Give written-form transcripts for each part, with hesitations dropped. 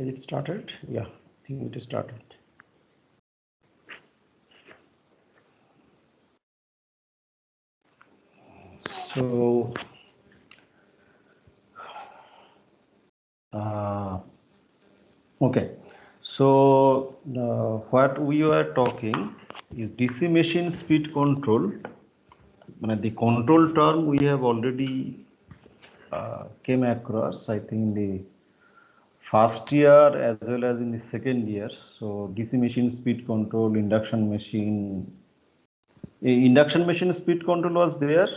Is it started? Yeah, I think it is started. So, okay. So, what we were talking is DC machine speed control. The control term we have already came across, I think, in the first year as well as in the second year. So DC machine speed control, induction machine speed control was there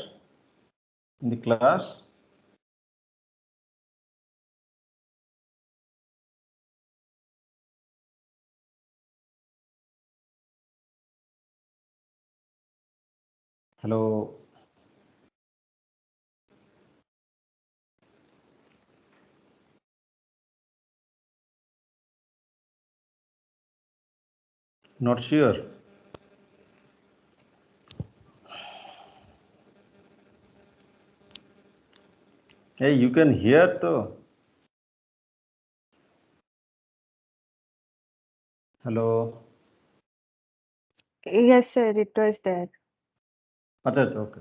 in the class. Hello. Not sure. Hey, you can hear though. Hello. Yes, sir, it was there. Okay.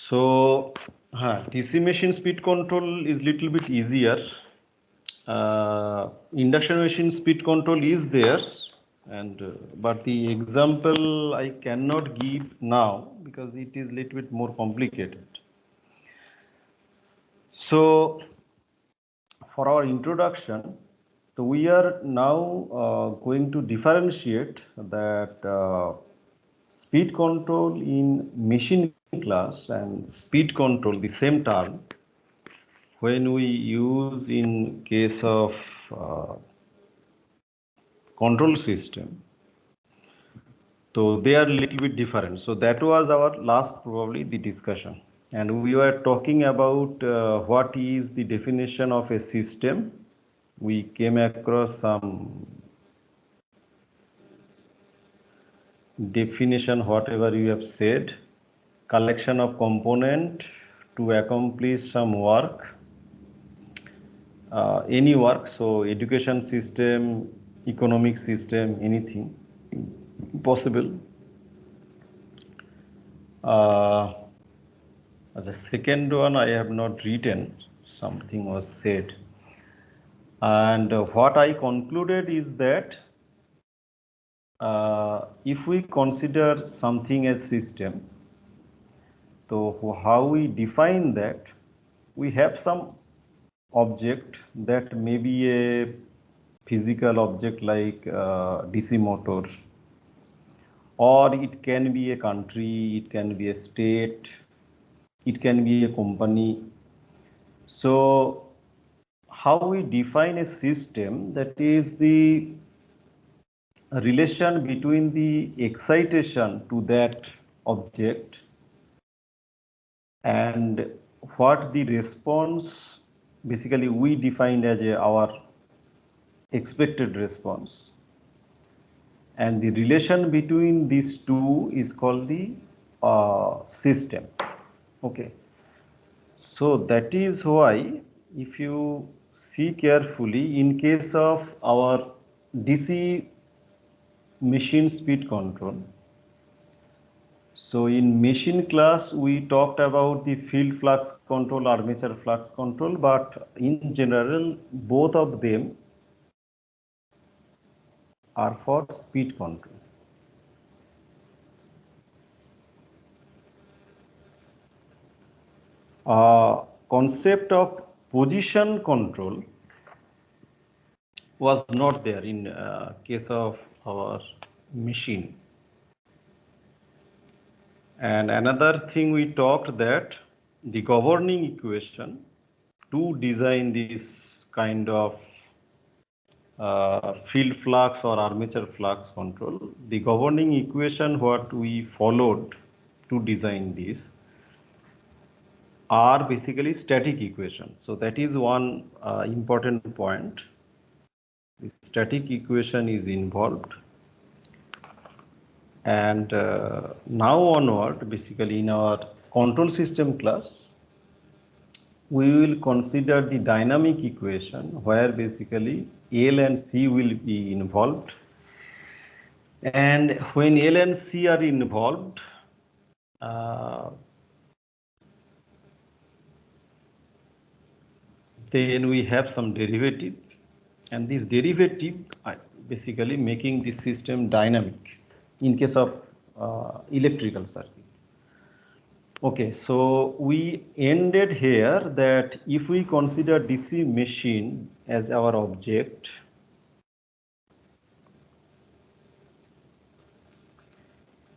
So, DC machine speed control is little bit easier. Induction machine speed control is there, and but the example I cannot give now because it is little bit more complicated. So, for our introduction, so we are now going to differentiate that speed control in machine class and speed control, the same term, when we use in case of control system. So they are a little bit different. So that was our last probably the discussion. And we were talking about what is the definition of a system. We came across some definition, whatever you have said, collection of component to accomplish some work, any work, so education system, economic system, anything possible. The second one I have not written, something was said. And what I concluded is that if we consider something as system, so how we define that, we have some object that may be a physical object like DC motors, or it can be a country, it can be a state, it can be a company. So how we define a system, that is the relation between the excitation to that object and what the response, basically we defined as our expected response, and the relation between these two is called the system. Okay, so that is why if you see carefully, in case of our DC machine speed control, so in machine class we talked about the field flux control, armature flux control, but in general both of them are for speed control. Concept of position control was not there in case of our machine. And another thing we talked, that the governing equation to design this kind of field flux or armature flux control, the governing equation what we followed to design this are basically static equations. So that is one important point. The static equation is involved, and now onward, basically in our control system class, we will consider the dynamic equation where basically L and C will be involved, and when L and C are involved, then we have some derivative, and this derivative basically making the system dynamic in case of electrical circuit. Okay, so we ended here that if we consider DC machine as our object,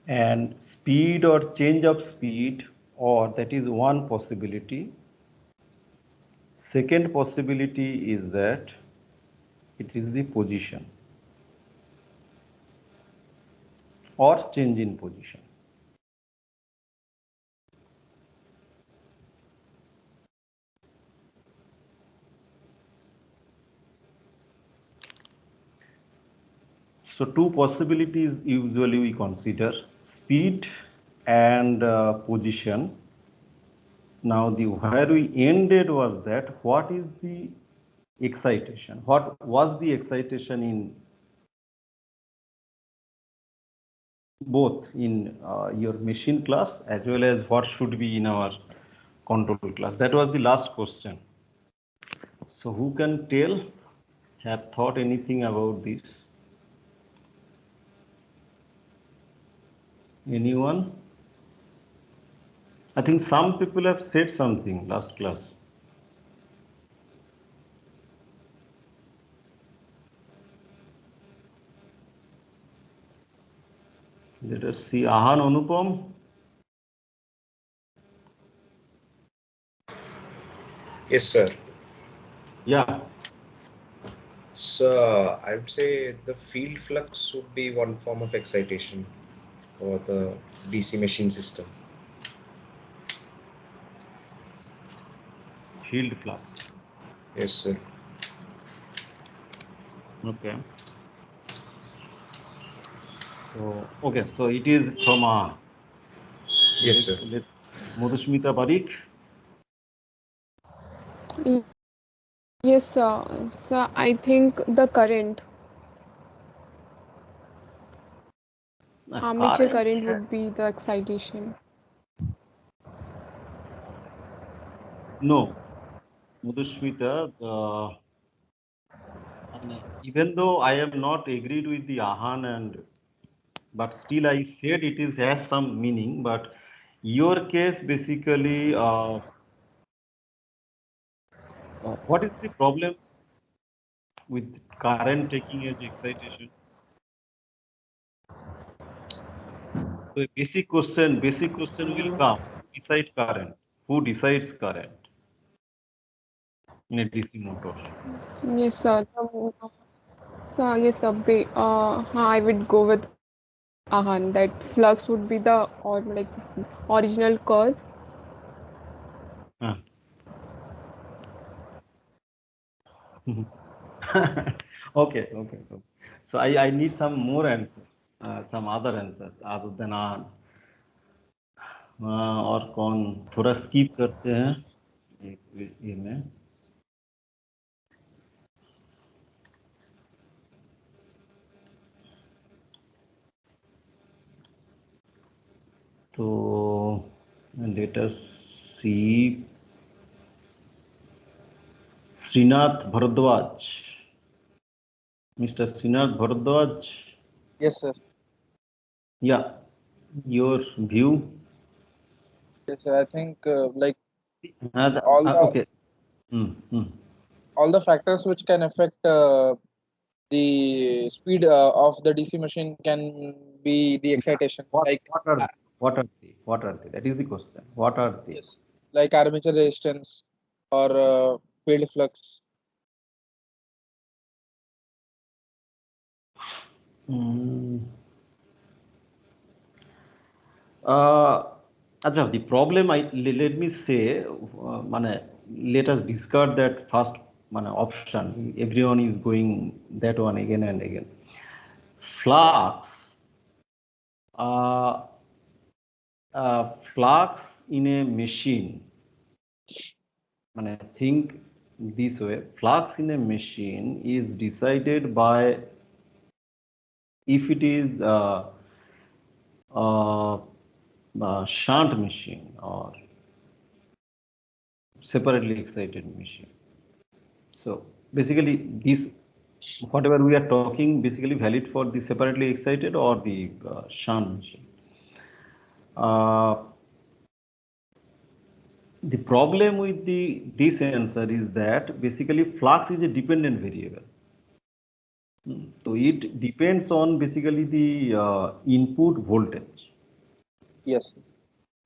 and speed or change of speed, or that is one possibility. Second possibility is that it is the position or change in position. So two possibilities usually we consider, speed and position. Now where we ended was that what is the excitation? What was the excitation in both in your machine class as well as what should be in our control class? That was the last question. So who can tell, have thought anything about this? Anyone? I think some people have said something last class. Let us see. Ahan, Anupam? Yes, sir. Yeah. So I would say the field flux would be one form of excitation for the DC machine system. Field flux. Yes, sir. Okay. So, okay, so it is from Yes, sir. Madhusmita Parikh. Yes, sir. So I think the current, armature current would be the excitation. No, Madhusmita, even though I am not agreed with the Ahan, but still I said it is has some meaning. But your case basically, what is the problem with current taking as excitation? So a basic question will come. Who decides current? Who decides current in a DC motor? Yes, sir. So yes, sir. I would go with Ahan. That flux would be the or like original cause. Okay. So I need some more answers, some other answers other than और कौन थोड़ा skip करते हैं ये में तो let us see Srinath Bharadwaj. Mr. Srinath Bharadwaj. Yes, sir. Yeah, your view. Yes, sir. I think like all the Okay. all the factors which can affect the speed of the DC machine can be the excitation. What Like are they? What are they? That is the question. What are they? yes, like armature resistance or field flux. The problem let me say, let us discard that first option. Everyone is going that one again and again. Flux, flux in a machine think this way, flux in a machine is decided by if it is a shunt machine or separately excited machine. So basically this, whatever we are talking, basically valid for the separately excited or the shunt machine. The problem with this answer is that basically flux is a dependent variable. So it depends on basically the input voltage. Yes.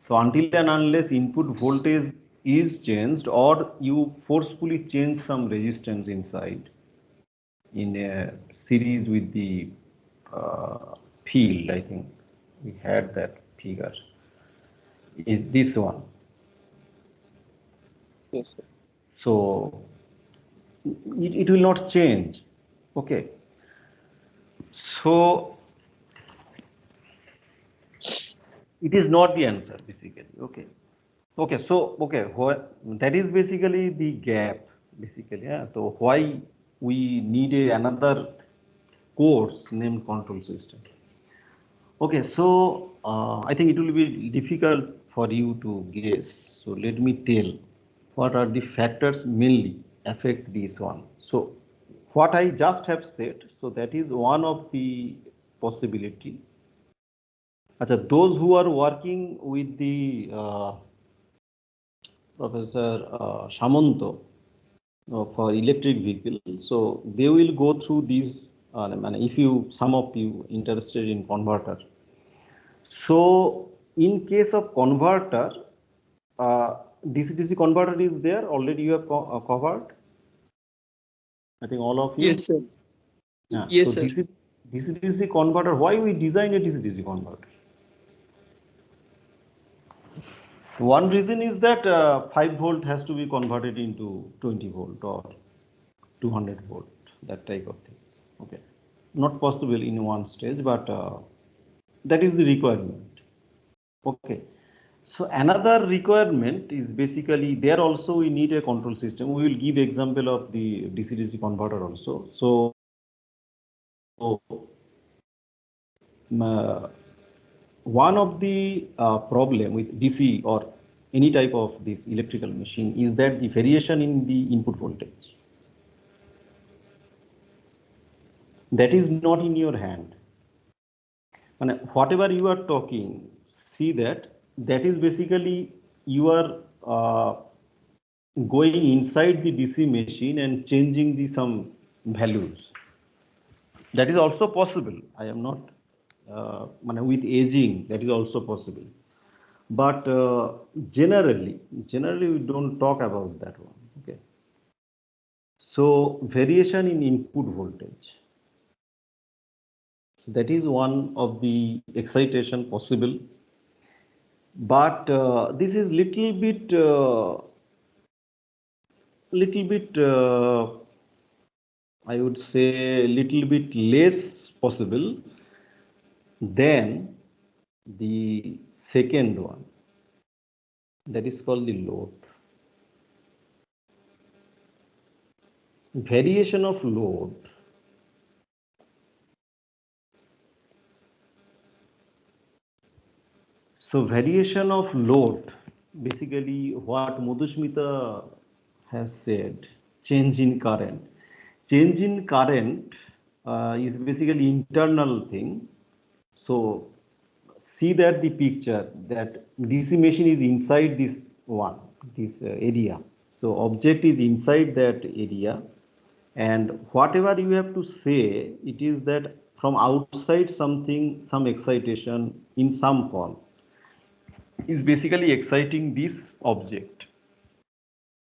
So until and unless input voltage is changed or you forcefully change some resistance inside in a series with the field, I think we had that figure, is this one. Yes, sir. So it will not change. Okay. So it is not the answer basically. Okay. Okay. So okay, that is basically the gap basically. Yeah. So why we need another course named control system. Okay. So I think it will be difficult for you to guess. So let me tell what are the factors mainly affect this one. So what I just have said, so that is one of the possibility. Achha, those who are working with the Professor Samanto for electric vehicle, so they will go through these. If some of you interested in converter. So in case of converter, DC-DC converter is there already. You have covered. I think all of you. Yes, sir. Yeah. Yes, so sir. DC-DC converter. Why we design a DC-DC converter? One reason is that 5 volt has to be converted into 20 volt or 200 volt, that type of thing. Okay, not possible in one stage, but that is the requirement. Okay, so another requirement is basically there also we need a control system. We will give example of the DC-DC converter also. So one of the problem with DC or any type of this electrical machine is that the variation in the input voltage, that is not in your hand. And whatever you are talking, see that is basically you are going inside the DC machine and changing the some values. That is also possible. I am not with aging, that is also possible. But generally we don't talk about that one. Okay. So variation in input voltage, that is one of the excitation possible. But this is little bit I would say little bit less possible than the second one, that is called the load. Variation of load So variation of load, basically what Madhusmita has said, change in current. Change in current is basically internal thing. So see that the picture that DC machine is inside this one, this area. So object is inside that area, and whatever you have to say, it is that from outside something, some excitation in some form is basically exciting this object.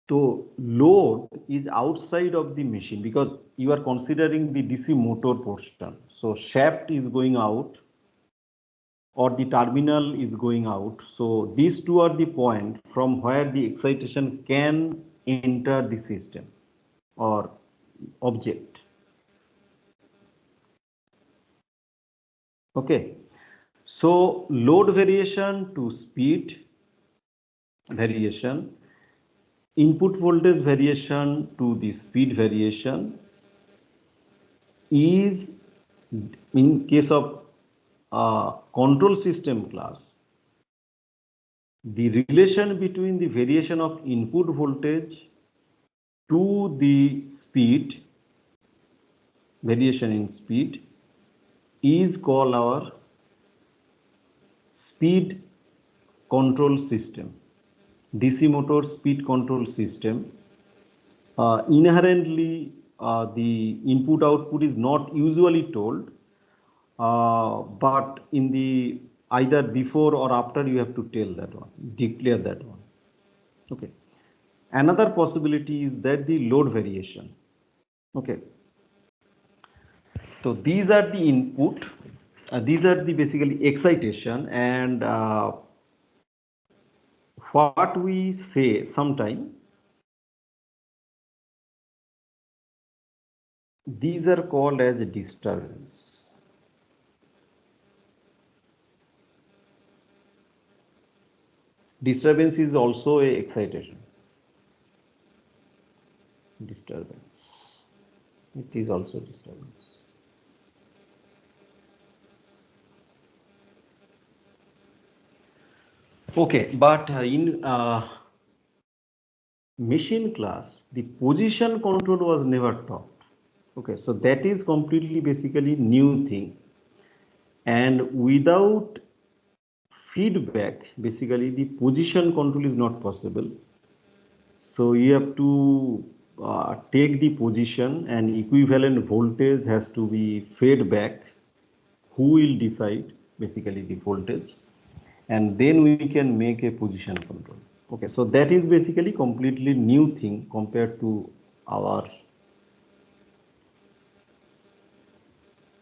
So load is outside of the machine because you are considering the DC motor portion. So shaft is going out or the terminal is going out. So these two are the point from where the excitation can enter the system or object. Okay. So load variation to speed variation input voltage variation to the speed variation is, in case of control system class, the relation between the variation of input voltage to the speed, variation in speed, is called our speed control system, DC motor speed control system. Inherently, the input output is not usually told, but in the either before or after you have to tell that one, declare that one. Okay. Another possibility is that the load variation. Okay. So these are the input, these are the basically excitation, and what we say sometime, these are called as a disturbance. Disturbance is also a excitation. Disturbance. It is also disturbance. Okay, but in machine class, the position control was never taught. Okay, so that is completely basically new thing. And without feedback, basically the position control is not possible. So you have to take the position, and equivalent voltage has to be fed back. Who will decide basically the voltage, and then we can make a position control. Okay, so that is basically completely new thing compared to our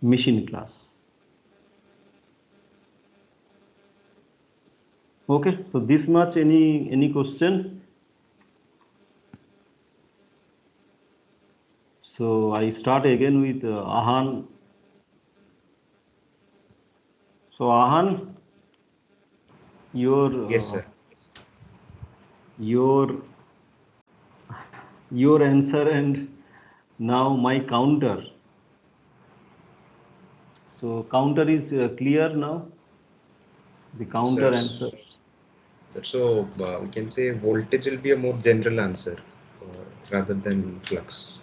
machine class. Okay, so this much. Any question? So I start again with Ahan. So Ahan, your Yes, sir. Your answer, and now my counter. So counter is clear now. The counter Sir, answer. so we can say voltage will be a more general answer rather than flux.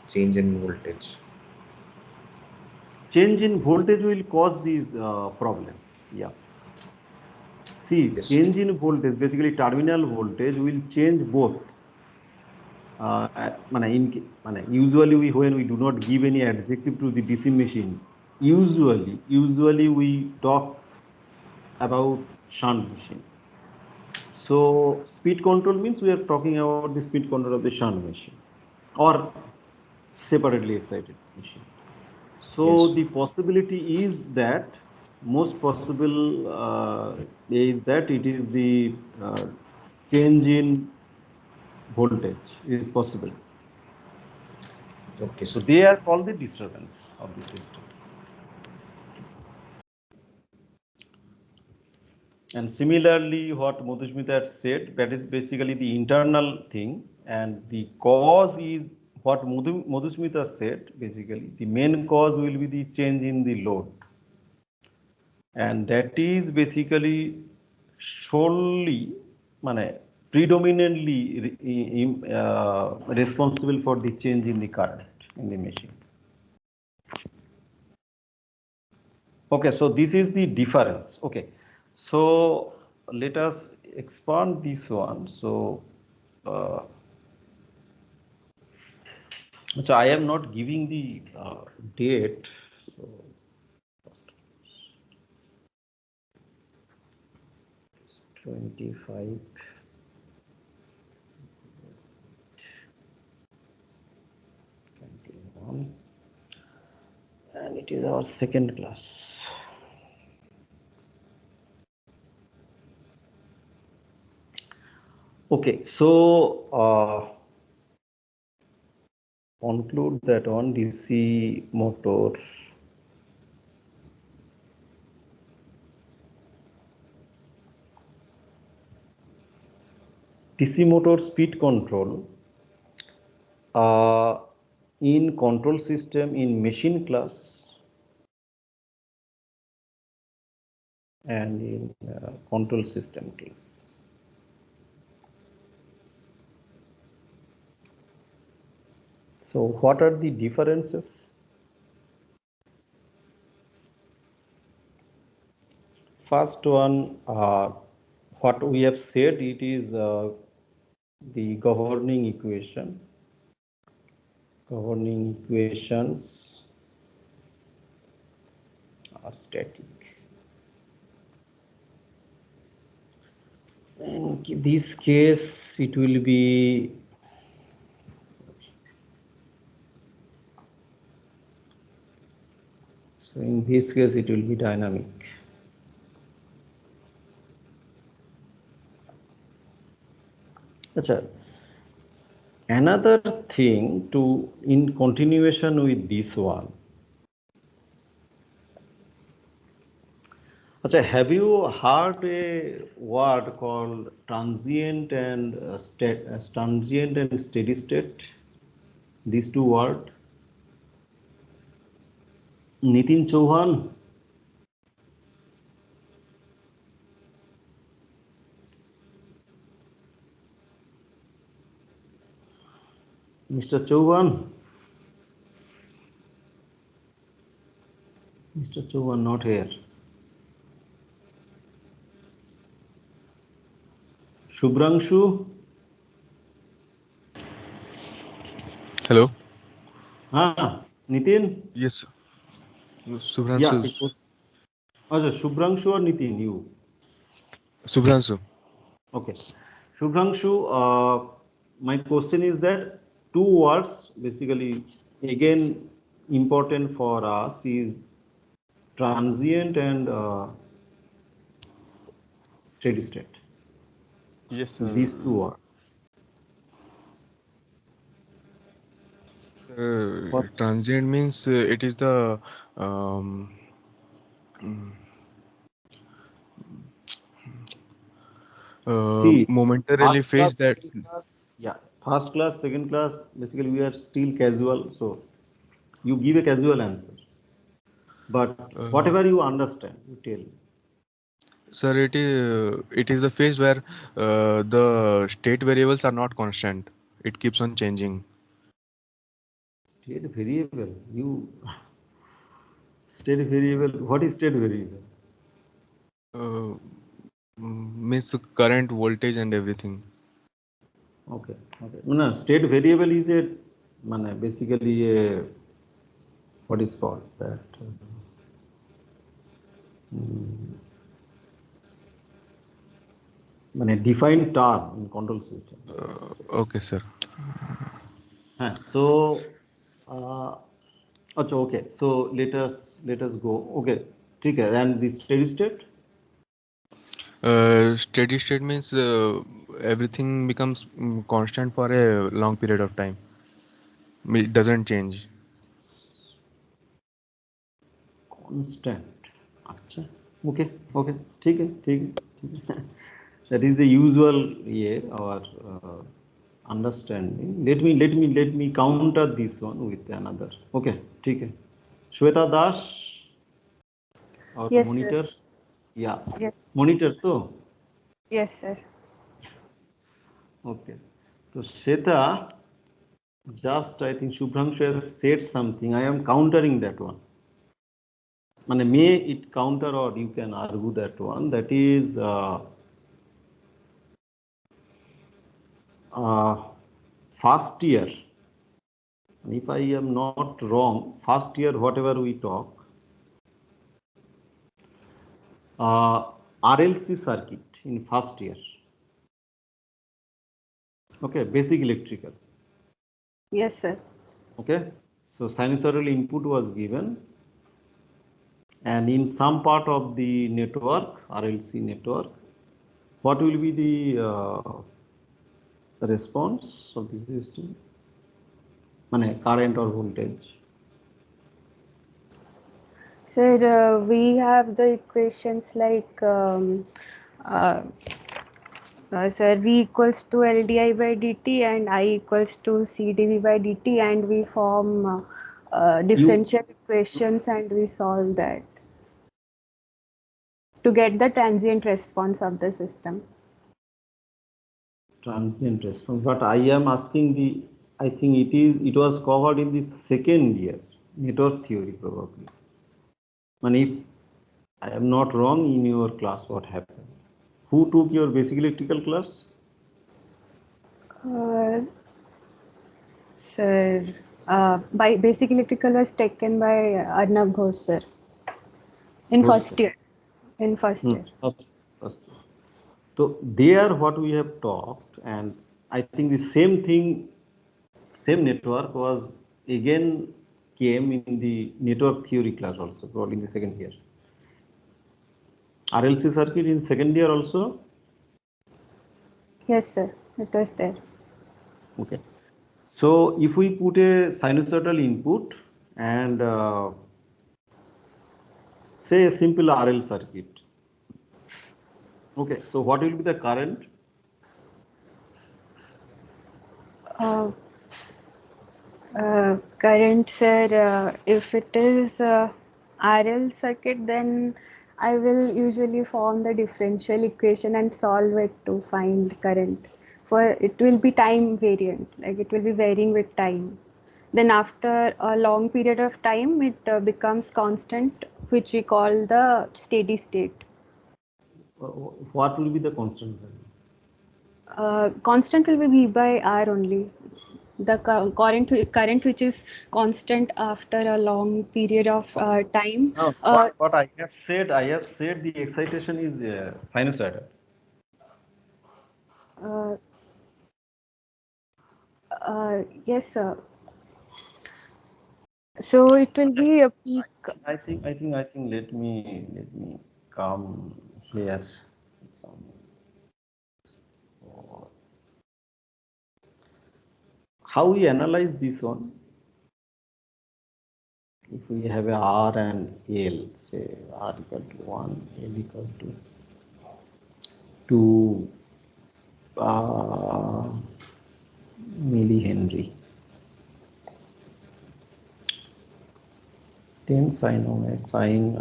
Change in voltage. Change in voltage will cause these problem. Yeah. See, Yes. change in voltage, basically terminal voltage will change both. Usually when we do not give any adjective to the DC machine, usually we talk about shunt machine. So speed control means we are talking about the speed control of the shunt machine or separately excited machine. So Yes. the possibility is that most possible is that it is the change in voltage is possible. Okay, So sir. they are called the disturbance of the system. And similarly, what Madhusmita had said, that is basically the internal thing, and the cause is what Madhusmita said. Basically, the main cause will be the change in the load, and that is basically solely, predominantly responsible for the change in the current in the machine. Okay, so this is the difference. Okay, so let us expand this one. So I am not giving the date. So 25. And it is our second class. Okay, so conclude that on DC motors. DC motor speed control in control system in machine class and in control system class. So what are the differences? First one, what we have said, it is the governing equation. Governing equations are static. In this case, it will be so. In this case, it will be dynamic. Achha. Another thing to in continuation with this one. Achha, have you heard a word called transient and steady state? These two words. Nitin Chauhan. Mr. Chauhan. Mr. Chauhan not here. Shubhranshu. Hello. Nitin. Yes. Subhranshu. Yeah. Shubhranshu or Nitin, you? Subhranshu. Okay. Shubhranshu, my question is that two words basically again important for us is transient and steady state. Yes, sir. These two words. Transient means it is the momentarily phase that. Yeah, first class, second class, basically we are still casual, so you give a casual answer. But whatever you understand, you tell. Sir, it is the phase where the state variables are not constant. It keeps on changing. State variable. State variable. What is state variable? Means the current voltage and everything. Okay. No, state variable is basically a what is called that. Defined term in control system. Okay, sir. So, okay. So let us go. Okay, okay. And the steady state. Steady state means everything becomes constant for a long period of time. It doesn't change. Constant. Okay. ठीक है. That is the usual our understanding. Let me counter this one with another. Okay, ठीक है. Shweta Das, our Yes, monitor. sir. Yeah. Yes. Monitor so. Yes, sir. Okay. So Shweta, just I think Shubhranshu has said something. I am countering that one. May it counter or you can argue that one. That is first year. If I am not wrong, first year whatever we talk, RLC circuit in first year. Okay, basic electrical. Yes, sir. Okay, so sinusoidal input was given, and in some part of the network, RLC network, what will be the response of the system? Current or voltage? Sir, we have the equations like Sir, V equals to LDI by dt and I equals to CdV by dt, and we form differential equations and we solve that to get the transient response of the system. Transient response, but I am asking the, I think it was covered in the second year network theory probably. And if I am not wrong, in your class what happened? Who took your basic electrical class? Sir, by basic electrical was taken by Arnav Ghosh sir in Ghosh first sir. year. In first year. First. So there what we have talked, and I think the same thing, same network was again came in the network theory class also, probably in the second year. RLC circuit in second year also? Yes, sir. It was there. Okay. So if we put a sinusoidal input and say a simple RL circuit. Okay, so what will be the current? Current, sir, if it is RL circuit, then I will usually form the differential equation and solve it to find current. For it will be time variant, like it will be varying with time. Then after a long period of time, it becomes constant, which we call the steady state. What will be the constant value? Constant will be V by R only. The current which is constant after a long period of time. No, what I have said the excitation is sinusoidal. Yes, sir. So it will be a peak. I think. Let me come here. How we analyze this one? If we have a R and L, say R equal to 1, L equal to 2 millihenry, 10 sin omega sin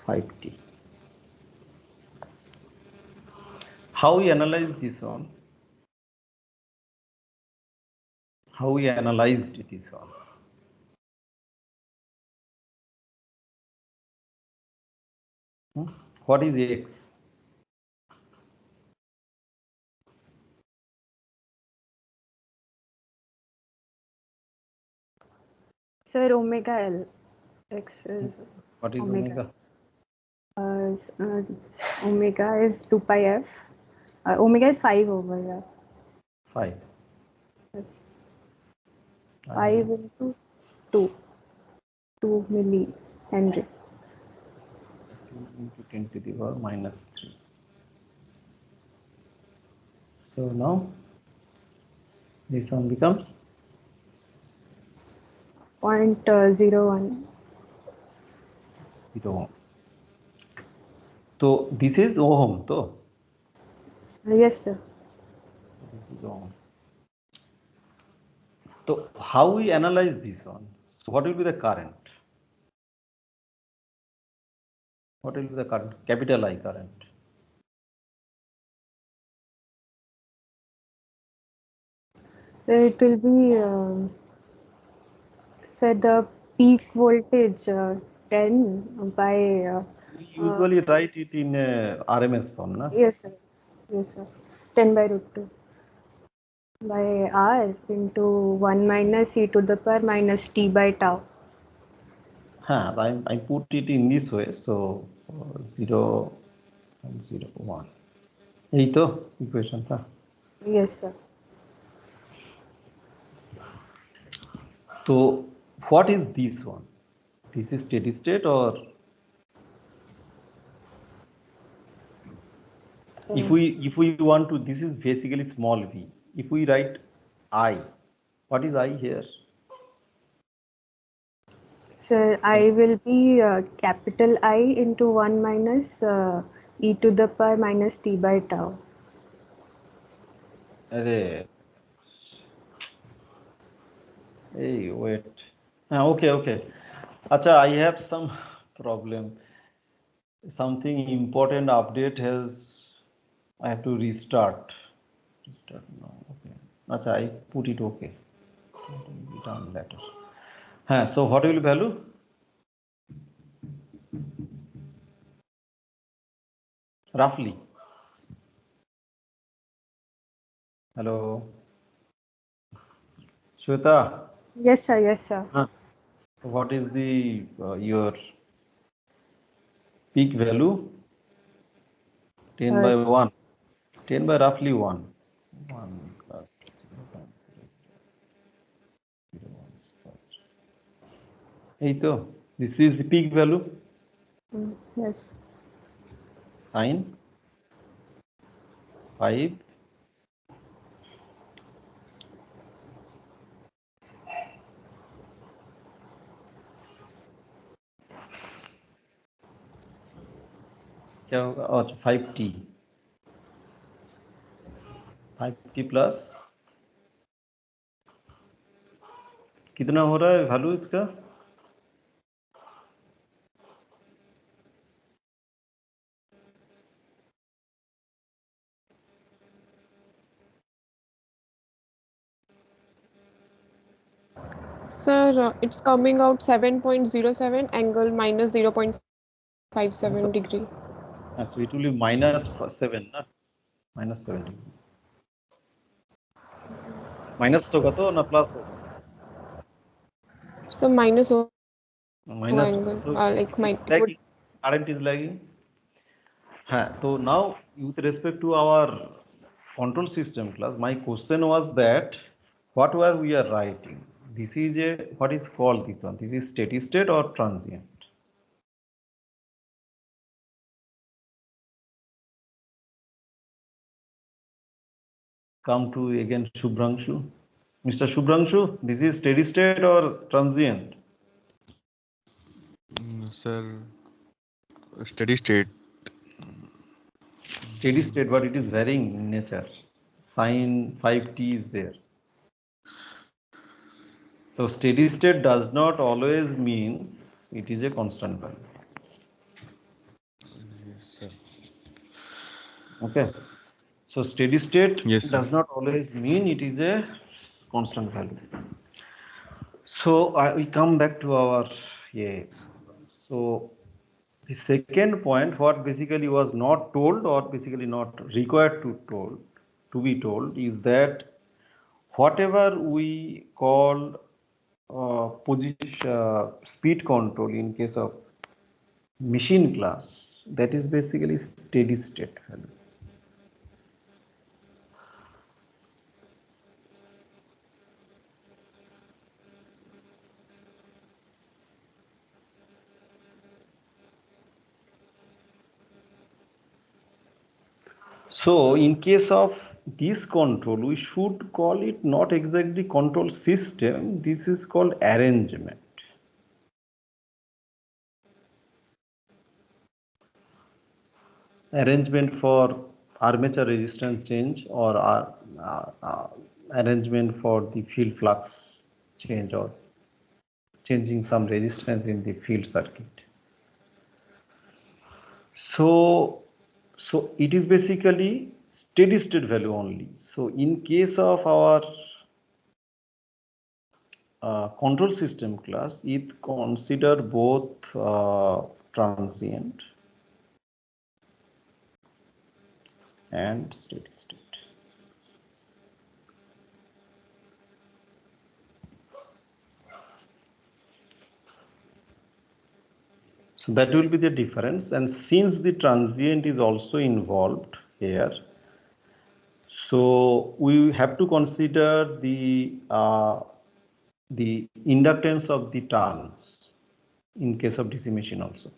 5t. How we analyze this one? How we analyzed this one? What is X? Sir, omega L. X is What is omega? Omega is 2 pi f. Omega is 5 over here. 5. That's 5 into 2. 2 millihenry. 2 into 10 to the power minus 3. So now this one becomes 0.01. 0 ohm. So this is ohm, so Yes, sir. this is ohm. So how we analyze this one? So what will be the current? What will be the current? Capital I current. So it will be the peak voltage 10 by. We usually write it in RMS form, na? Yes, sir. Yes, sir. 10 by root 2 by R into 1 minus e to the power minus t by tau. I put it in this way, so 0 and 0, 1. This is equation. Yes, sir. So what is this one? This is steady state, or if we want to, this is basically small v. If we write I, what is I here? So I will be capital I into 1 minus e to the power minus t by tau. Hey, wait. Okay. Acha, I have some problem. Something important update has. I have to restart. Restart now. Okay. Acha, I put it okay. It will be done later. So what will value? Roughly. Hello. Shweta. Yes, sir. Yes, sir. What is the your peak value? 10 by 1. 10 by roughly 1. 1 plus 0.01. This is the peak value. Yes. Sine 5. क्या होगा? अच्छा 5t 5t plus कितना हो रहा है value इसका? Sir, it's coming out 7.07 angle minus 0.57 degree. So it will be minus 7 ना? Minus 7 minus होगा तो ना प्लस होगा? So minus Minus angle, so like it is lagging. Current is lagging. So now with respect to our control system class, my question was that what were we are writing? This is what is called this one? This is steady state or transient? Come to again Shubhranshu. Mr. Shubhranshu, this is steady state or transient? Sir, steady state. Steady state, but it is varying in nature. Sine 5t is there. So steady state does not always means it is a constant value. Yes, sir. Okay. So steady state Yes, does not always mean it is a constant value. So we come back to our So the second point, what basically was not told or basically not required to be told, is that whatever we call speed control in case of machine class, that is basically steady state value. So in case of this control, we should call it not exactly control system, this is called arrangement. Arrangement for armature resistance change or arrangement for the field flux change or changing some resistance in the field circuit. So it is basically steady state value only. So in case of our control system class, it consider both transient and steady state. So that will be the difference, and since the transient is also involved here, so we have to consider the inductance of the turns in case of DC machine also,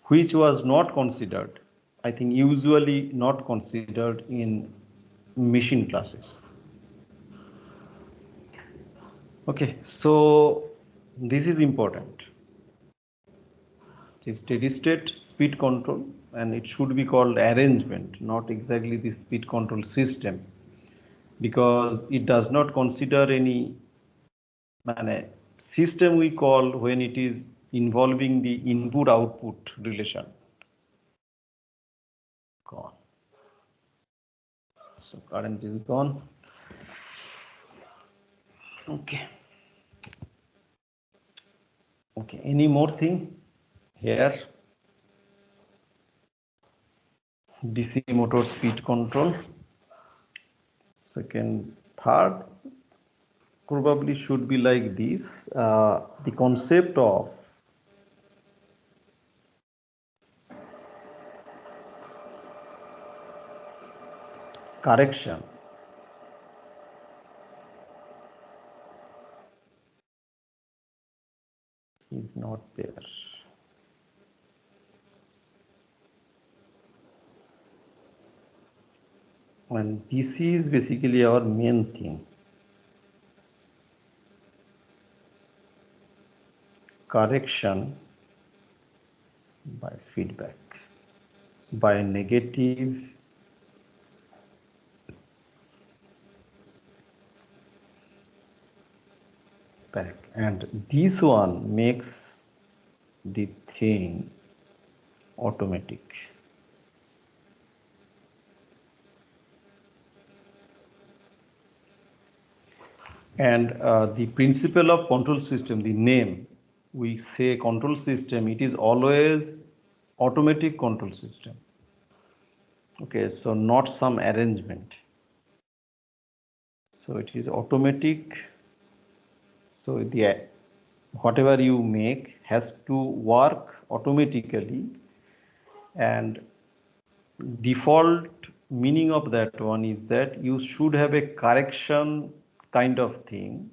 which was not considered, I think usually not considered in machine classes. Okay, so this is important. It is steady state speed control, and it should be called arrangement, not exactly the speed control system. because it does not consider any system we call when it is involving the input output relation. Gone. So current is gone. Okay. Okay, any more thing here? DC motor speed control. Second, third probably should be like this. The concept of correction. Is not there. And this is basically our main thing. Correction by feedback, by negative back, and this one makes the thing automatic. And the principle of control system, the name, we say control system, it is always automatic control system. Okay, so not some arrangement. So it is automatic. So the whatever you make has to work automatically, and default meaning of that one is that you should have a correction kind of thing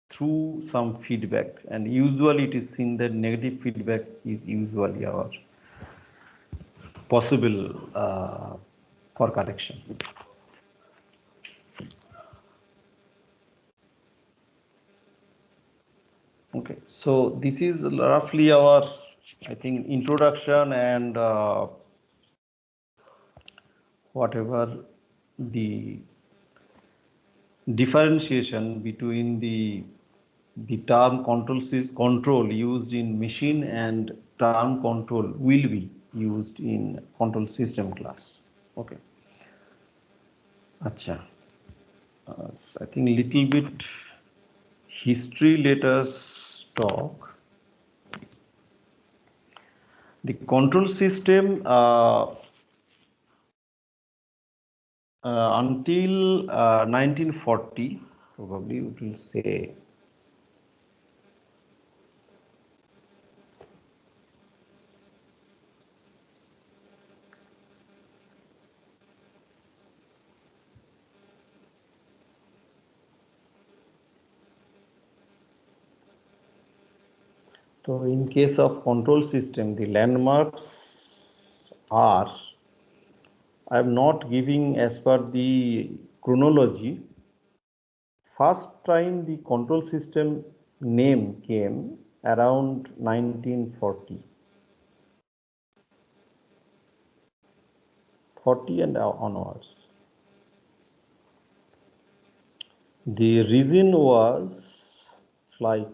through some feedback, and usually it is seen that negative feedback is usually our possible for correction. Okay, so this is roughly our, I think, introduction and whatever the differentiation between the term control used in machine and term control will be used in control system class. Okay. Acha. I think little bit history let us talk. The control system until 1940, probably we will say, so in case of control system, the landmarks are, I am not giving as per the chronology. First time the control system name came around 1940. 40 and onwards. The reason was flight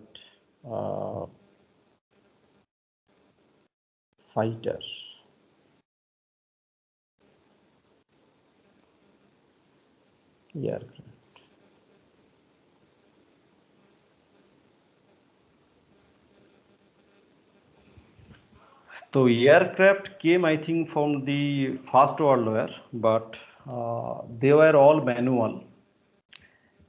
fighter. Aircraft. So aircraft came, I think, from the First World War, but they were all manual,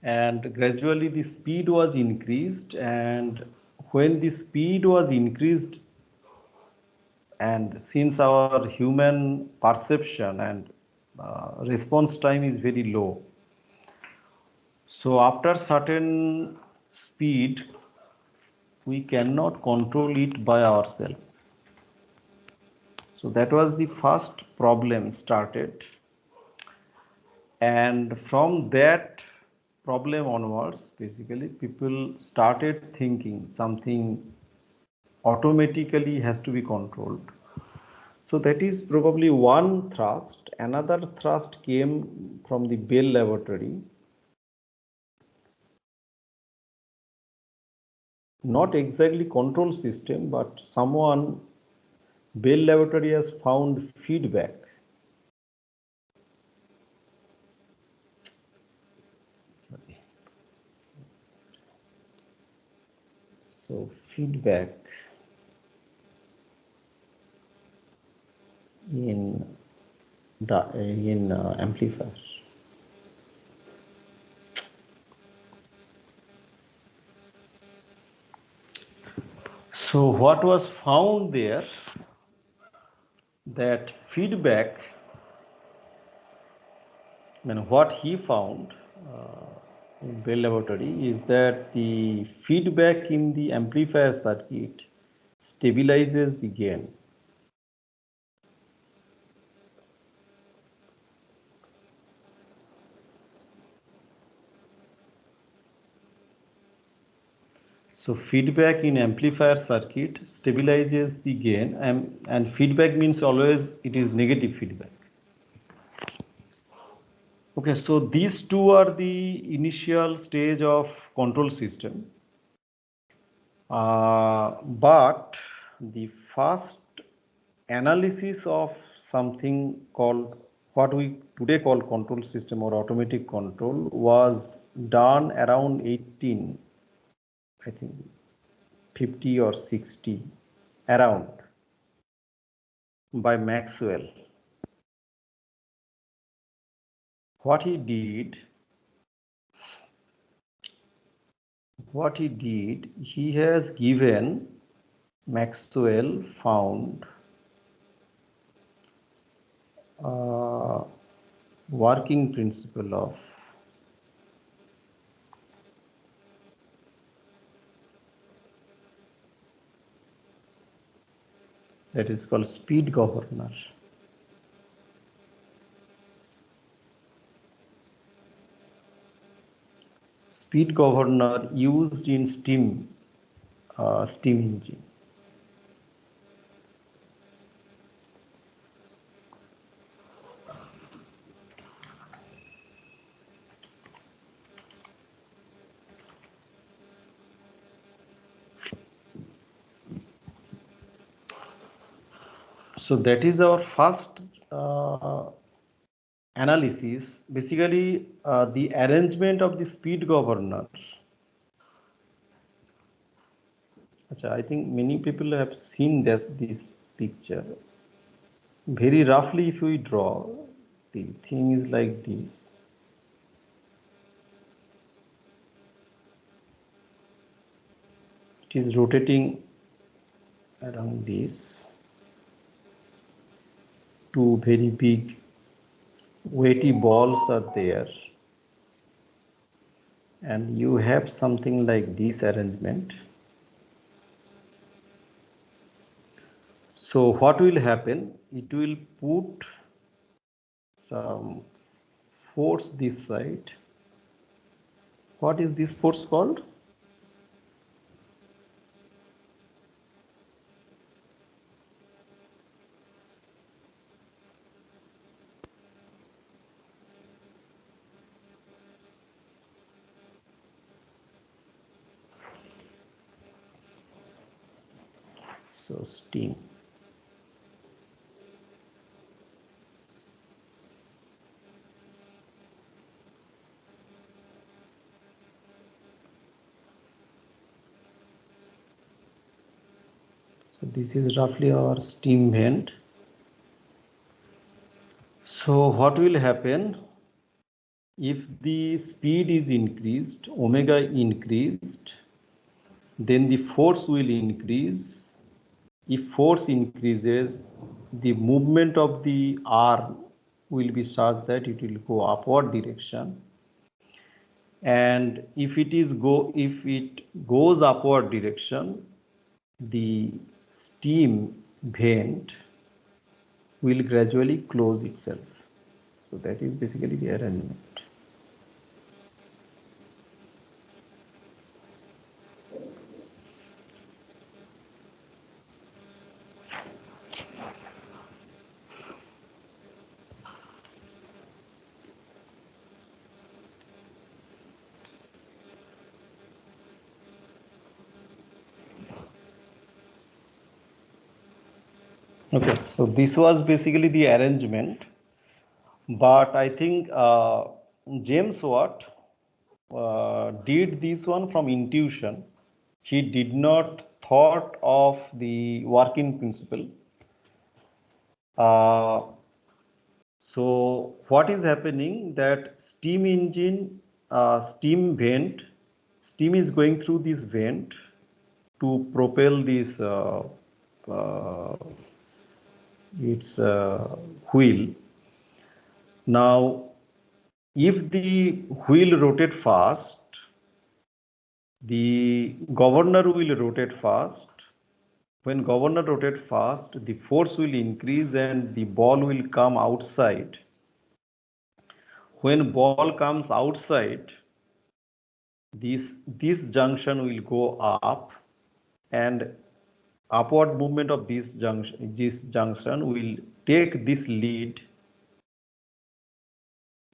and gradually the speed was increased, and when the speed was increased, and since our human perception and response time is very low, so after certain speed we cannot control it by ourselves. So that was the first problem started, and from that problem onwards, basically people started thinking something automatically has to be controlled. So that is probably one thrust. Another thrust came from the Bell laboratory. Not exactly control system, but someone, Bell laboratory has found feedback. So feedback in amplifiers. So what was found there, that feedback, and what he found in Bell laboratory is that the feedback in the amplifier circuit stabilizes the gain. So feedback in amplifier circuit stabilizes the gain, and feedback means always it is negative feedback. Okay, so these two are the initial stage of control system. But the first analysis of something called, what we today call control system or automatic control, was done around 18, I think 50 or 60, around, by Maxwell. What he did, he has given, Maxwell found working principle of that is called speed governor. Speed governor used in steam engine. So that is our first analysis. Basically, the arrangement of the speed governor. I think many people have seen this picture. Very roughly, if we draw, the thing is like this. It is rotating around this. Two very big weighty balls are there, and you have something like this arrangement. So what will happen? It will put some force this side. What is this force called? So steam. So this is roughly our steam vent. So what will happen if the speed is increased, omega increased, then the force will increase. If force increases, the movement of the arm will be such that it will go upward direction, and if it goes upward direction, the steam vent will gradually close itself. So that is basically the arrangement. Okay, so this was basically the arrangement, but I think James Watt did this one from intuition. He did not thought of the working principle. So what is happening that steam engine, steam vent, steam is going through this vent to propel this its wheel. Now, if the wheel rotate fast, the governor will rotate fast. When governor rotate fast, the force will increase and the ball will come outside. When ball comes outside, this junction will go up, and upward movement of this junction will take this lead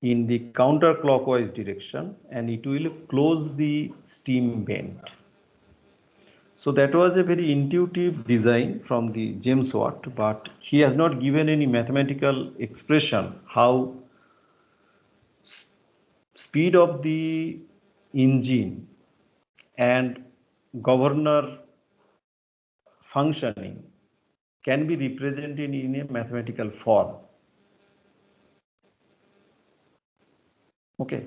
in the counterclockwise direction, and it will close the steam vent. So that was a very intuitive design from the James Watt, but he has not given any mathematical expression how speed of the engine and governor functioning can be represented in a mathematical form. Okay,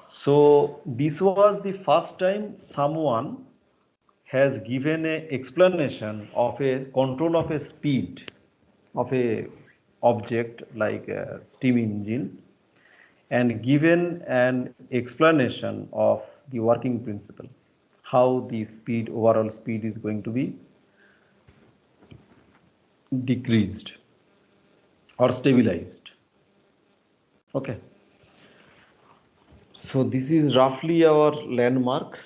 so this was the first time someone has given a explanation of a control of a speed of a object like a steam engine, and given an explanation of the working principle, how the speed, overall speed is going to be decreased or stabilized. Okay, so this is roughly our landmark.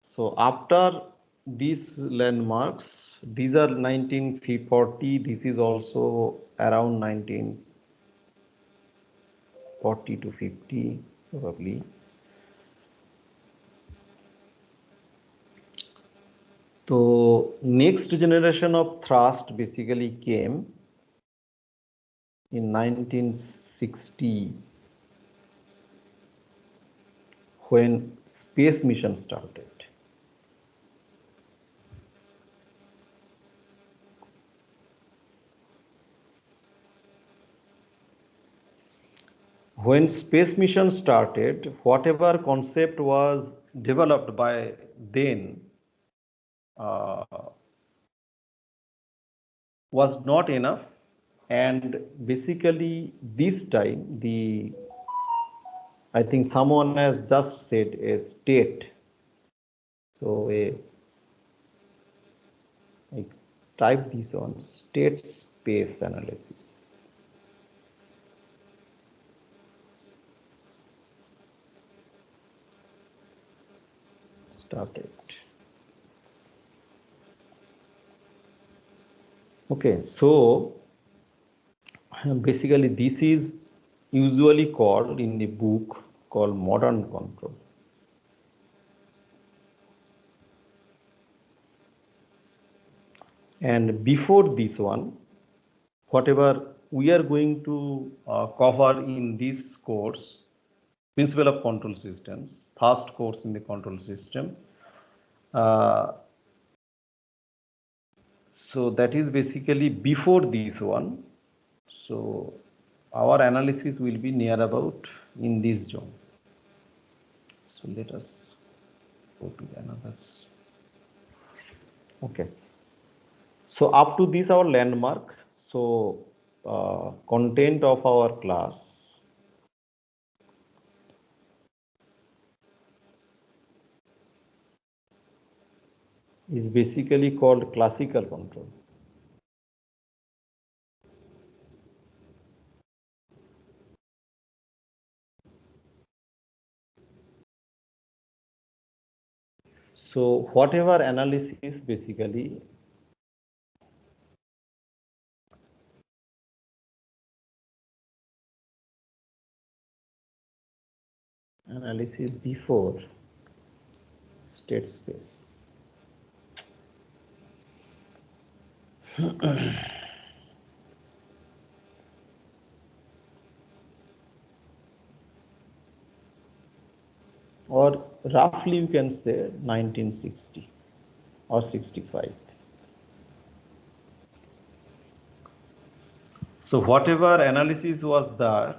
So after these landmarks, these are 1940, this is also around 1940 to 50 probably. So next generation of thrust basically came in 1960 when space mission started. When space mission started, whatever concept was developed by then was not enough, and basically this time I think someone has just said a state. So I type this on state space analysis. Started. Okay, so basically this is usually called in the book called modern control. And before this one, whatever we are going to cover in this course, principle of control systems, first course in the control system. So that is basically before this one. So our analysis will be near about in this zone. So let us go to another. Okay. So up to this our landmark. So content of our class. Is basically called classical control. So whatever analysis basically analysis before state space. or roughly you can say 1960 or 65. So whatever analysis was that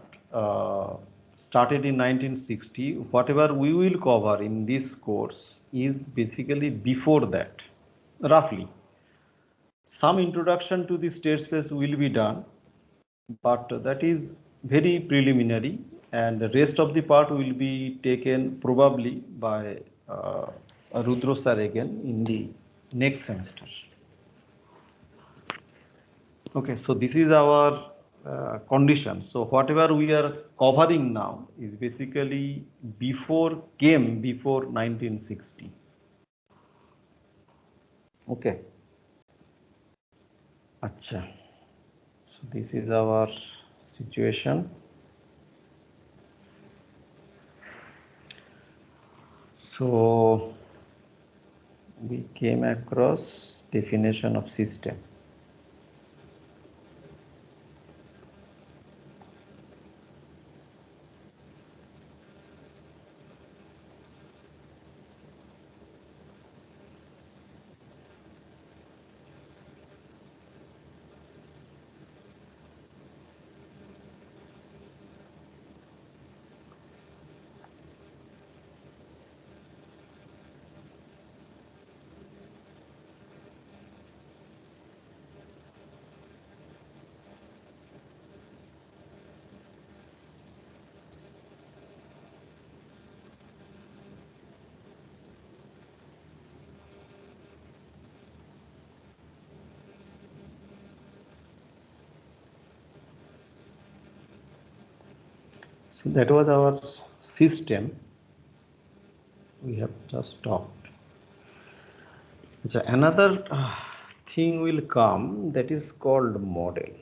started in 1960, whatever we will cover in this course is basically before that, roughly. Some introduction to the state space will be done, but that is very preliminary, and the rest of the part will be taken probably by Rudra sir again in the next semester. Okay, so this is our condition. So whatever we are covering now is basically came before 1960. Okay. Acha. So this is our situation. So we came across definition of system. So that was our system. We have just talked. So another thing will come that is called model.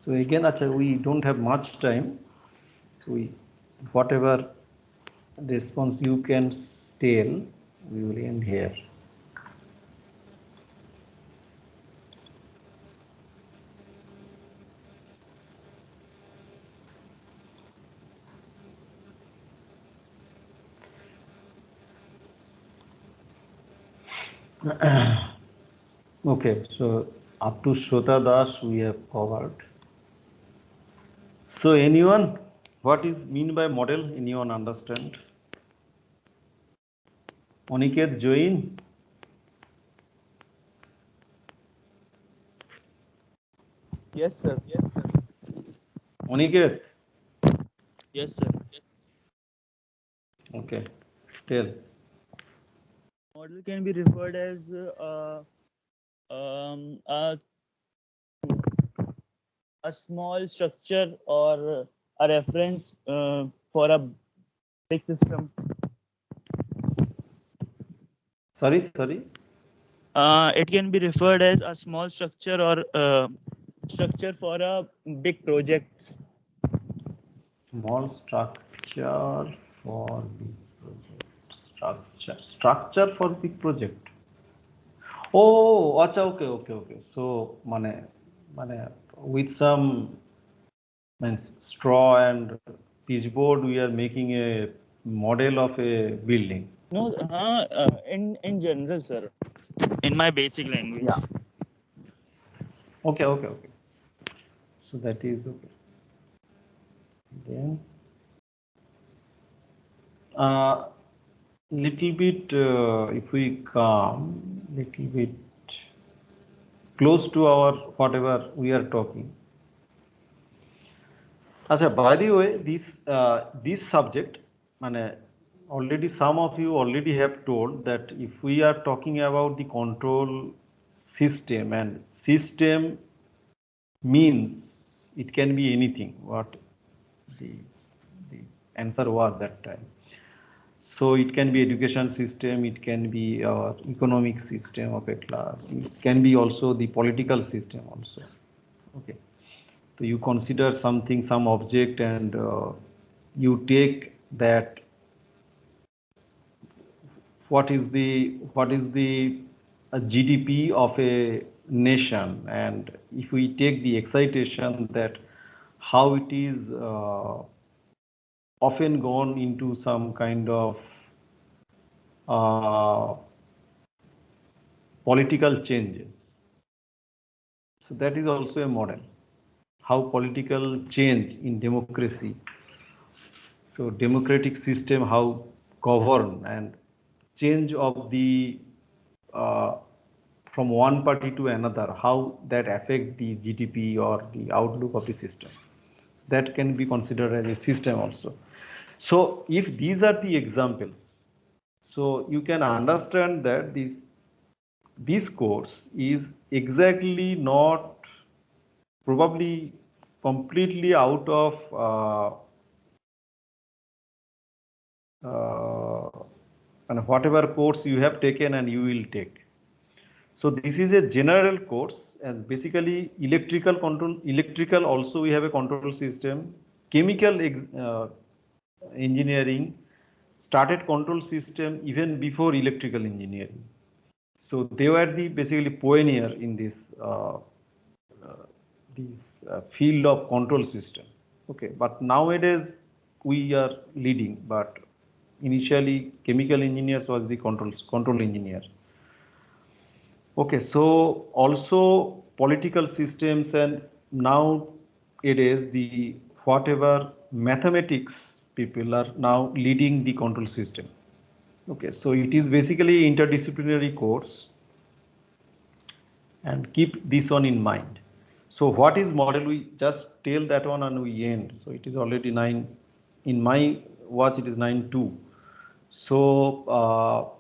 So again, we don't have much time. So whatever response you can tell, we will end here. Okay, so up to Shota Das we have covered. So anyone, what is mean by model? Anyone understand? Aniket, join. Yes, sir. Yes, sir. Aniket. Yes, sir. Okay, tell. Model can be referred as a small structure or a reference for a big system. Sorry. It can be referred as a small structure or structure for a big project. Small structure for big project. Structure for big project. Oh, okay. So, mane, with some straw and pitchboard, we are making a model of a building. No, in general, sir. In my basic language. Yeah. Okay. So that is okay. Then, little bit, if we come little bit close to our whatever we are talking. By the way, this subject, already some of you already have told that if we are talking about the control system, and system means it can be anything, what the answer was that time. So it can be education system, it can be our economic system of a class, it can be also the political system also. Okay. So you consider something, some object, and you take that what is the GDP of a nation, and if we take the excitation that how it is often gone into some kind of political changes. So that is also a model. How political change in democracy. So democratic system, how govern and change of the from one party to another, how that affect the GDP or the outlook of the system. That can be considered as a system also. So if these are the examples, so you can understand that this course is exactly not probably completely out of and whatever course you have taken and you will take. So this is a general course, as basically electrical control, electrical also we have a control system, chemical engineering started control system even before electrical engineering. So they were the basically pioneer in this field of control system. Okay, but nowadays we are leading, but initially chemical engineers was the control engineer. Okay, so also political systems, and now it is the whatever mathematics people are now leading the control system. Okay, so it is basically interdisciplinary course, and keep this one in mind. So what is model? We just tell that one and we end. So it is already 9. In my watch it is 9:02. So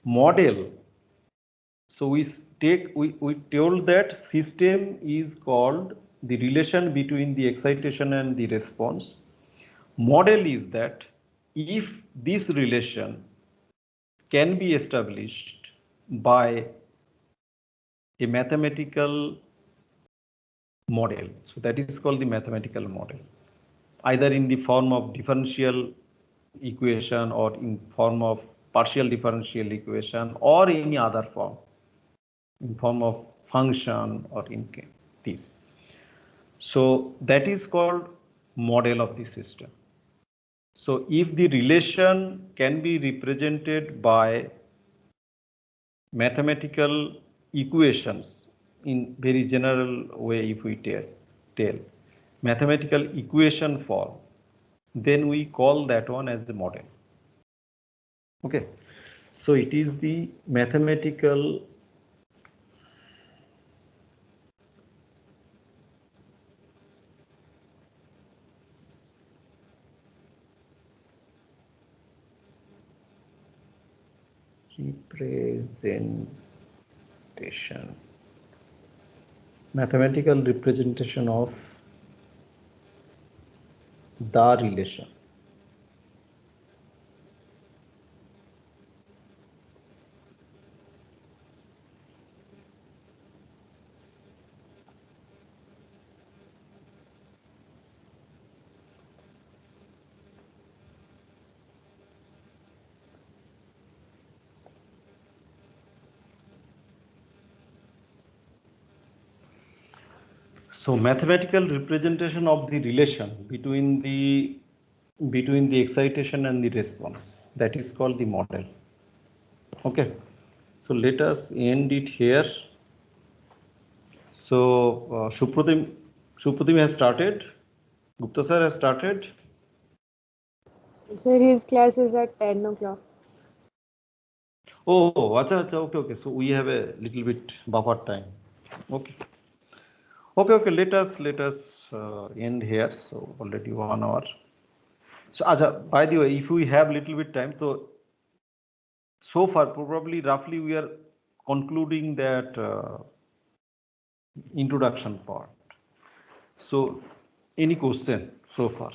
model. So we told that system is called the relation between the excitation and the response. Model is that if this relation can be established by a mathematical model. So that is called the mathematical model, either in the form of differential equation or in form of partial differential equation or any other form, in form of function or in this. So that is called model of the system. So if the relation can be represented by mathematical equations in very general way, if we tell mathematical equation form, then we call that one as the model. Okay, so it is the mathematical representation, mathematical representation of the relation. So mathematical representation of the relation between the excitation and the response, that is called the model. Okay, so let us end it here. So Supratim has started. Gupta sir has started. Sir, his class is at 10 o'clock. Oh, okay. So we have a little bit buffer time. Okay. Let us end here. So already 1 hour. So Acha, by the way, if we have little bit time, so far probably roughly we are concluding that introduction part. So any question so far?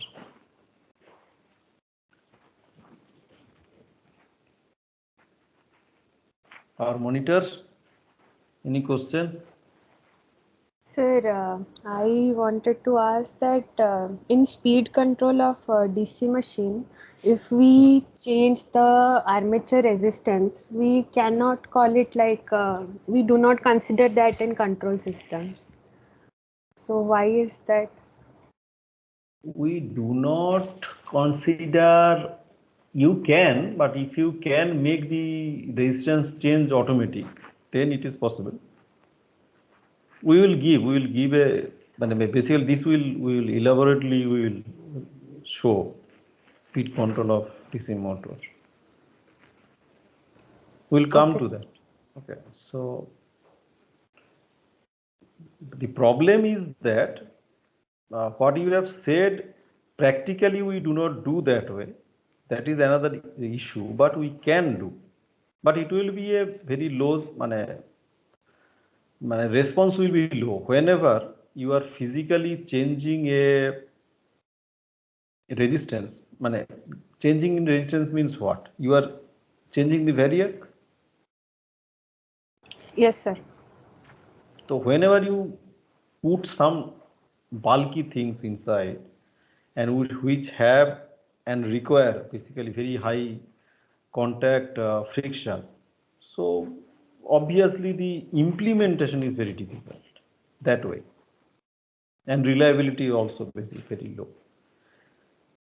Our monitors, any question? Sir, I wanted to ask that in speed control of DC machine, if we change the armature resistance, we cannot call it like we do not consider that in control systems. So why is that? We do not consider, you can, but if you can make the resistance change automatic, then it is possible. We will give a, basically this we will elaborately we will show speed control of DC motor. We'll come Okay, to sir. that. Okay, so the problem is that what you have said, practically we do not do that way. That is another issue, but we can do. But it will be a very low, response will be low. Whenever you are physically changing a resistance, changing in resistance means what? You are changing the variac. Yes, sir. So whenever you put some bulky things inside and which have and require basically very high contact friction, so obviously the implementation is very difficult that way, and reliability also very low.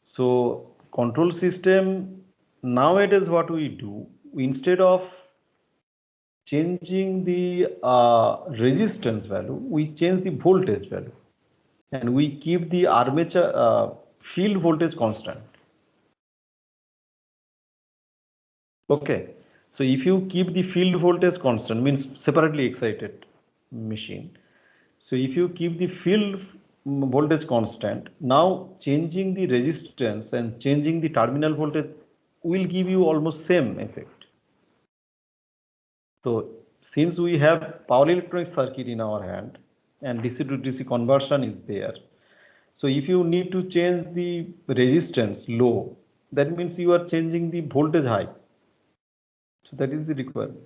So control system nowadays, what we do, instead of changing the resistance value, we change the voltage value, and we keep the armature field voltage constant. Okay, so if you keep the field voltage constant, means separately excited machine. So if you keep the field voltage constant, now changing the resistance and changing the terminal voltage will give you almost same effect. So since we have power electronic circuit in our hand and DC to DC conversion is there, so if you need to change the resistance low, that means you are changing the voltage high. So that is the requirement.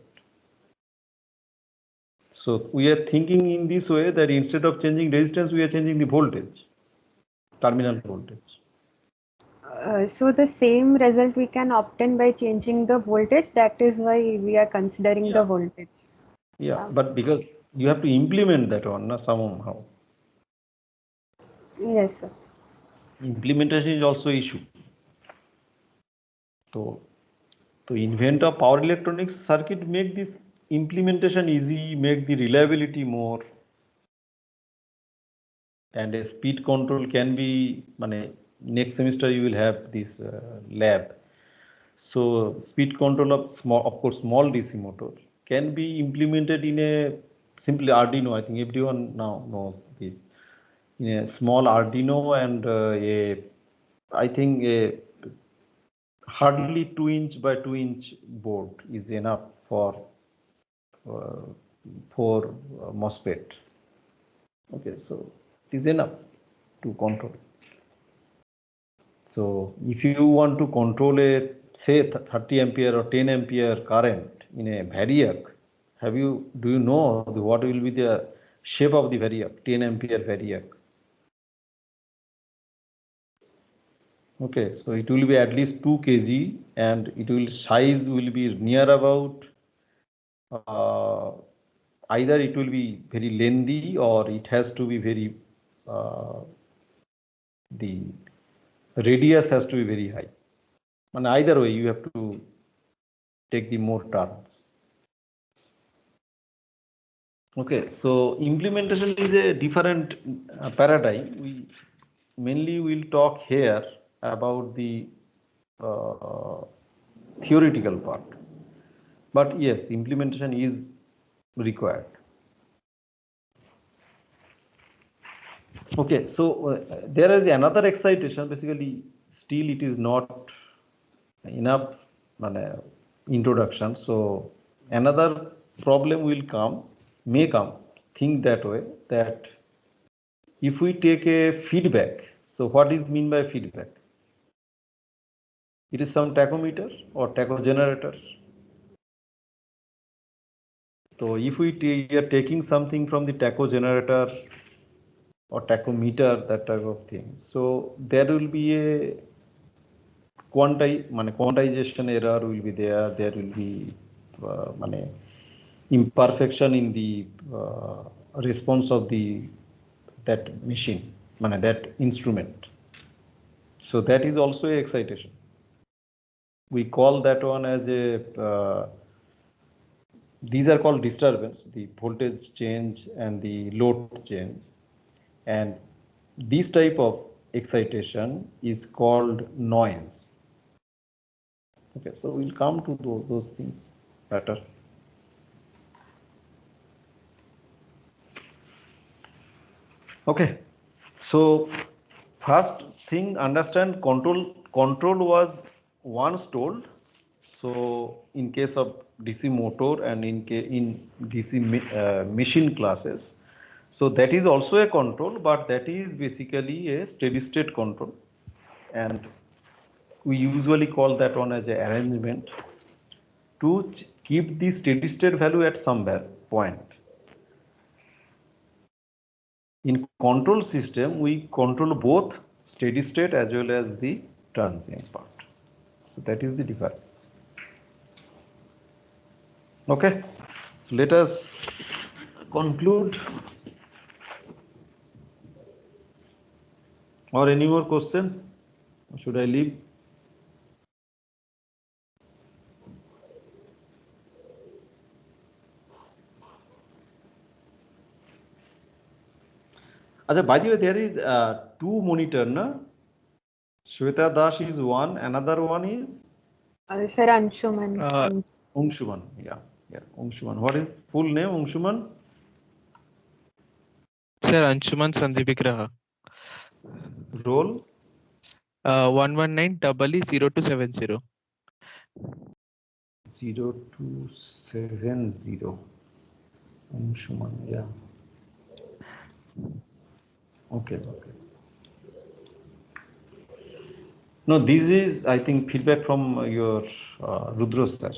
So we are thinking in this way that instead of changing resistance, we are changing the voltage, terminal voltage. So the same result we can obtain by changing the voltage. That is why we are considering the voltage. Yeah, but because you have to implement that one somehow. Yes, sir. Implementation is also issue. So to invent a power electronics circuit, make this implementation easy, make the reliability more, and a speed control can be, next semester you will have this lab. So speed control of small DC motor can be implemented in a simply Arduino. I think everyone now knows this. In a small Arduino and I think a hardly 2-inch by 2-inch board is enough for MOSFET. Okay, so it is enough to control. So if you want to control a say 30 ampere or 10 ampere current in a variac, do you know what will be the shape of the variac, 10 ampere variac? Okay, so it will be at least 2 kg and size will be near about either it will be very lengthy or it has to be very the radius has to be very high. And either way you have to take the more terms. Okay, so implementation is a different paradigm. We mainly will talk here about the theoretical part, but yes, implementation is required. Okay, so there is another excitation. Basically, still it is not enough introduction. So another problem may come. Think that way, that if we take a feedback, so what is mean by feedback? It is some tachometer or tacho generator. So if we are taking something from the tacho generator or tachometer, that type of thing. So there will be a quantization error will be there. There will be imperfection in the response of that machine, that instrument. So that is also a excitation. We call that one as a these are called disturbance, the voltage change and the load change, and this type of excitation is called noise. Okay, so we'll come to those things later. Okay, so first thing, understand control was once told. So in case of DC motor and in DC machine classes, so that is also a control, but that is basically a steady state control, and we usually call that one as a arrangement to keep the steady state value at some point. In control system, we control both steady state as well as the transient part. So that is the difference. Okay, so let us conclude. Or any more question? Or should I leave? By the way, there is two monitor, no? Shweta Das is one, another one is? Sir, Anshuman. Anshuman, yeah, Anshuman. What is full name, Anshuman? Sir, Anshuman Sandeep Vigraha. Roll? 119-000270. 0270. Anshuman, yeah. Okay. No, this is, I think, feedback from your Rudra sir.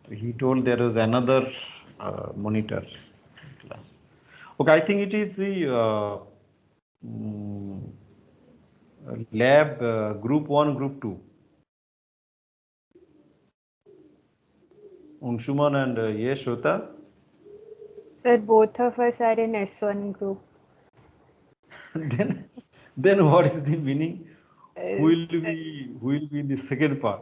He told there was another monitor class. Okay, I think it is the lab group 1, group 2. Anshuman and Shweta. Sir, both of us are in S1 group. Then what is the meaning? Who will be in the second part?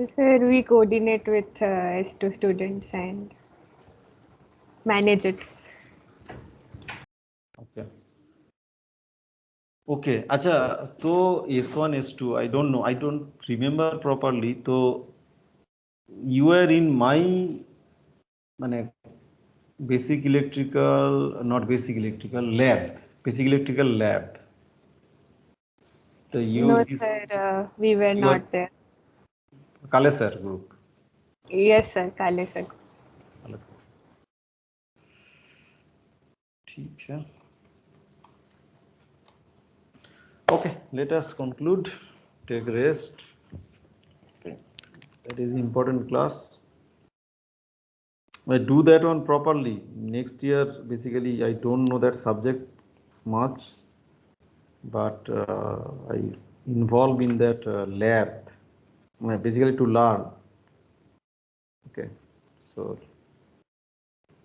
Sir, we coordinate with S2 students and manage it. Okay. Acha, so S1, S2, I don't know. I don't remember properly. So you are in my basic electrical, not basic electrical, lab. Basic electrical lab. No, sir, we were not there. Kale sir group. Yes, sir, Kale sir. Okay, let us conclude. Take rest. Okay. That is important class. I do that one properly. Next year, basically, I don't know that subject much, but I involved in that lab, basically to learn. Okay, so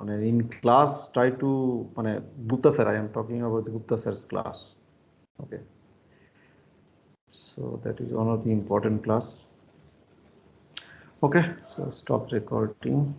in class, try to, Gupta sir, I am talking about the Gupta sir's class. Okay, so that is one of the important class. Okay, so stop recording.